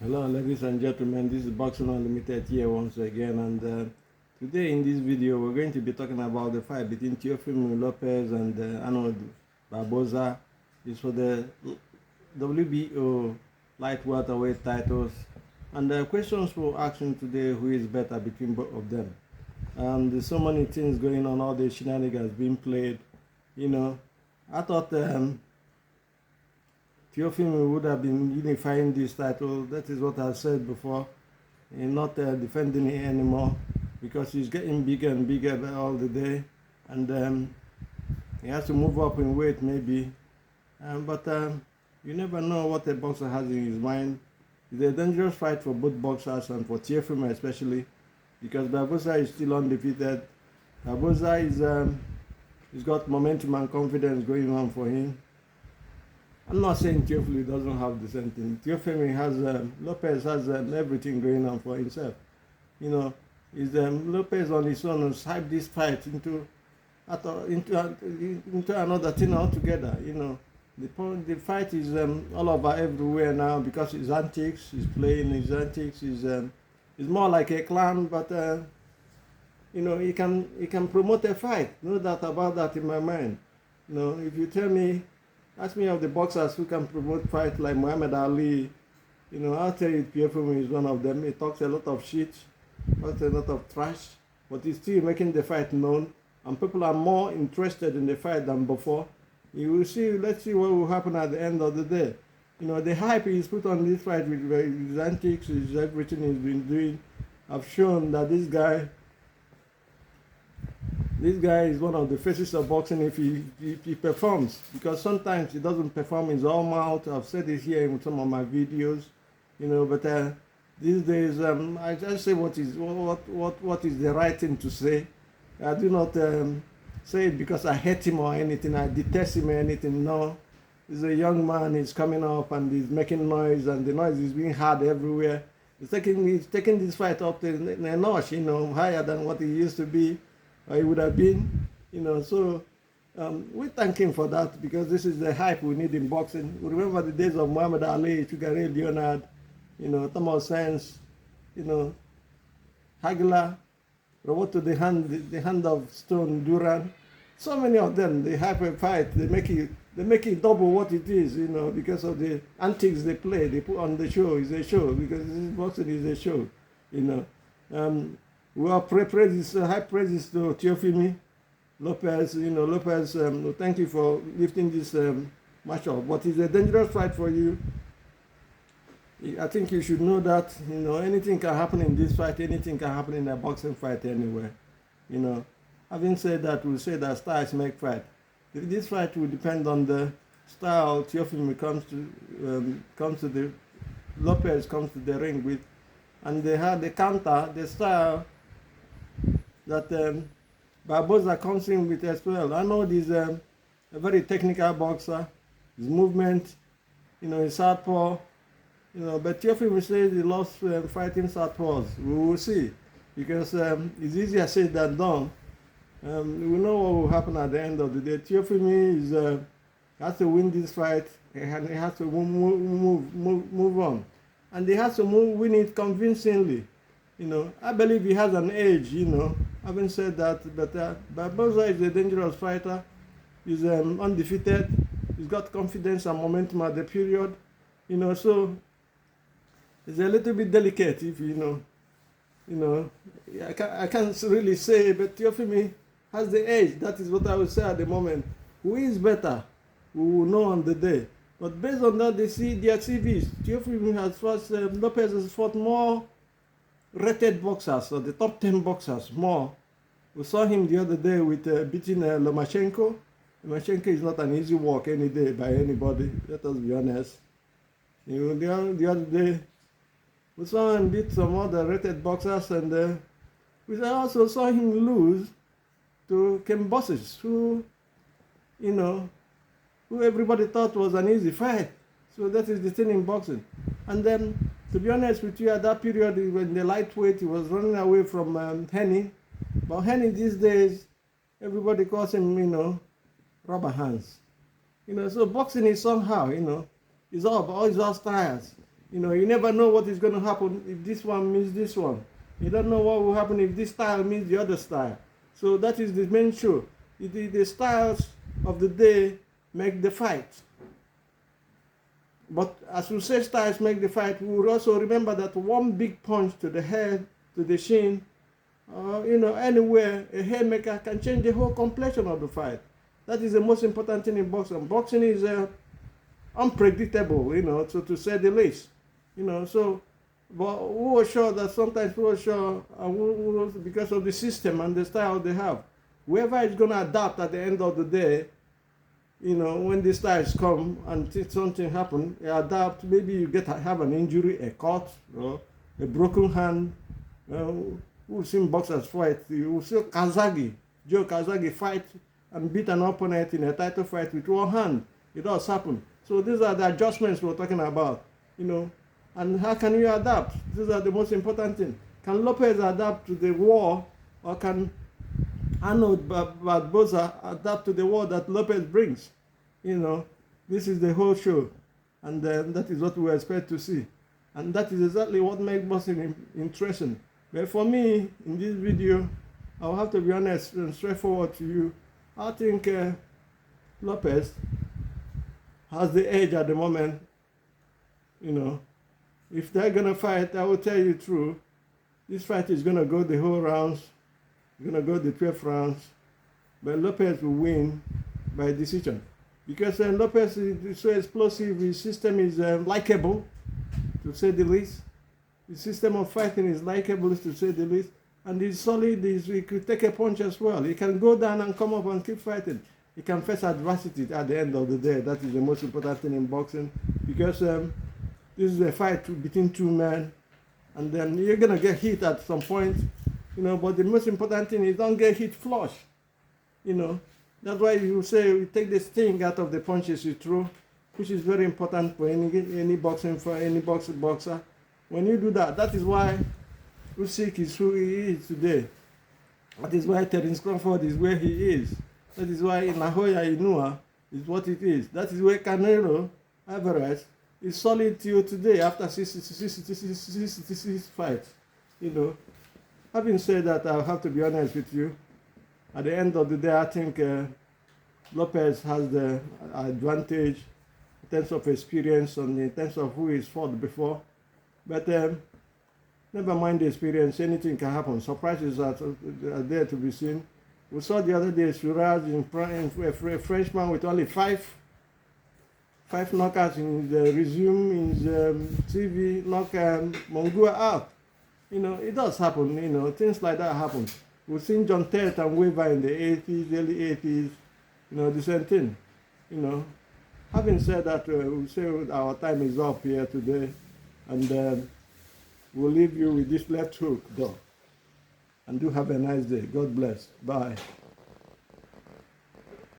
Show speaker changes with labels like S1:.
S1: Hello, ladies and gentlemen. This is Boxing Unlimited here once again, and today in this video we're going to be talking about the fight between Teofimo Lopez and Arnold Barboza. It's for the WBO light welterweight titles, and the questions we're asking today: who is better between both of them? There's so many things going on, all the shenanigans being played. I thought. Teofimo would have been unifying this title. That is what I said before. He's not defending it anymore because he's getting bigger and bigger all the day, and he has to move up in weight maybe. But you never know what a boxer has in his mind. It's a dangerous fight for both boxers and for Teofimo especially, because Barboza is still undefeated. Barboza is he's got momentum and confidence going on for him. I'm not saying Teofimo doesn't have the same thing. Teofimo has, Lopez has everything going on for himself. Is Lopez on his own has hyped this fight into another thing altogether. The fight is all over everywhere now because his antics, he's playing his antics, he's more like a clown, but he can promote a fight. No doubt about that in my mind. If you tell me, ask me of the boxers who can promote fights like Muhammad Ali, I'll tell you Teofimo is one of them. He talks a lot of shit, talks a lot of trash, but he's still making the fight known, and people are more interested in the fight than before. You will see, let's see what will happen at the end of the day. The hype he's put on this fight with his antics, his everything he's been doing, have shown that this guy is one of the faces of boxing if he performs, because sometimes he doesn't perform his all mouth. I've said it here in some of my videos, but these days I just say what is the right thing to say. I do not say it because I hate him or anything, I detest him or anything. No, he's a young man, he's coming up and he's making noise, and the noise is being heard everywhere. He's taking this fight up to a notch, higher than what he used to be. It would have been, so we thank him for that, because this is the hype we need in boxing. We remember the days of Muhammad Ali, Sugar Ray Leonard, Thomas Sands, Hagler, Roberto the hand of Stone Duran. So many of them, they hype a fight, they make it double what it is, because of the antics they play, they put on the show. It's a show, because this boxing is a show, Well, praises, high praises to Teofimo Lopez. Lopez, thank you for lifting this match up. But it's a dangerous fight for you. I think you should know that, anything can happen in this fight, anything can happen in a boxing fight anywhere. Having said that, we'll say that styles make fight. This fight will depend on the style Teofimo Lopez comes to the ring with. And they have the counter, the style that Barboza comes in with as well. Arnold is a very technical boxer. His movement, his southpaw, but Teofimo says he loves fighting southpaws. We will see, because it's easier said than done. We know what will happen at the end of the day. Teofimo has to win this fight, and he has to move on, and he has to win it convincingly. I believe he has an edge, Having said that, but Barboza is a dangerous fighter. He's undefeated. He's got confidence and momentum at the period, so it's a little bit delicate if I can't really say, but Teofimo has the edge. That is what I would say at the moment. Who is better? We will know on the day. But based on that, they see their CVs. Teofimo has fought, Lopez has fought more rated boxers, or the top 10 boxers, more. We saw him the other day with beating Lomachenko. Lomachenko is not an easy walk any day by anybody, let us be honest. The other day, we saw him beat some other rated boxers, and we also saw him lose to Kambosos, who everybody thought was an easy fight. So that is the thing in boxing. And then, to be honest with you, at that period when the lightweight, he was running away from Henny. But Henny these days, everybody calls him, rubber hands. So boxing is somehow, it's all styles. You know, you never know what is going to happen if this one meets this one. You don't know what will happen if this style meets the other style. So that is the main show. The styles of the day make the fight. But as we say styles make the fight, we will also remember that one big punch to the head, to the shin, you know, anywhere, a haymaker can change the whole complexion of the fight. That is the most important thing in boxing. Boxing is unpredictable, you know, to say the least. You know, so, but we were sure that sometimes we were sure, because of the system and the style they have, whoever is going to adapt at the end of the day, you know, when the styles come and something happen, you adapt. Maybe you have an injury, a cut, or a broken hand. We've seen boxers fight. We've seen Joe Kazagi fight and beat an opponent in a title fight with one hand. It does happen. So these are the adjustments we're talking about, you know. And how can you adapt? These are the most important things. Can Lopez adapt to the war, or can Arnold Barboza adapt to the war that Lopez brings? You know, this is the whole show. And that is what we expect to see. And that is exactly what makes boxing interesting. But for me, in this video, I'll have to be honest and straightforward to you. I think Lopez has the edge at the moment. You know, if they're going to fight, I will tell you true, this fight is going to go the whole rounds. It's going to go the 12 rounds. But Lopez will win by decision. Because Lopez is so explosive, his system is likable, to say the least. The system of fighting is likable, to say the least. And he's solid, he could take a punch as well. He can go down and come up and keep fighting. He can face adversity at the end of the day. That is the most important thing in boxing. Because this is a fight between two men, and then you're gonna get hit at some point, you know. But the most important thing is don't get hit flush, you know. That's why you say you take the sting out of the punches you throw, which is very important for any boxing, for any boxer. When you do that, that is why Usyk is who he is today. That is why Terence Crawford is where he is. That is why Nahoya Inoue is what it is. That is where Canelo Alvarez is solid till today after 66 fights. You know, having said that, I'll have to be honest with you. At the end of the day, I think Lopez has the advantage in terms of experience and in terms of who he's fought before. But never mind the experience, anything can happen. Surprises are there to be seen. We saw the other day Suraj a Frenchman with only five knockouts in the resume in the TV, knock Mongua out. You know, it does happen, you know, things like that happen. We've seen John Tate and Weaver in the 80s, early 80s, you know, the same thing. You know, having said that, we'll say our time is up here today, and we'll leave you with this left hook, though. And do have a nice day. God bless. Bye.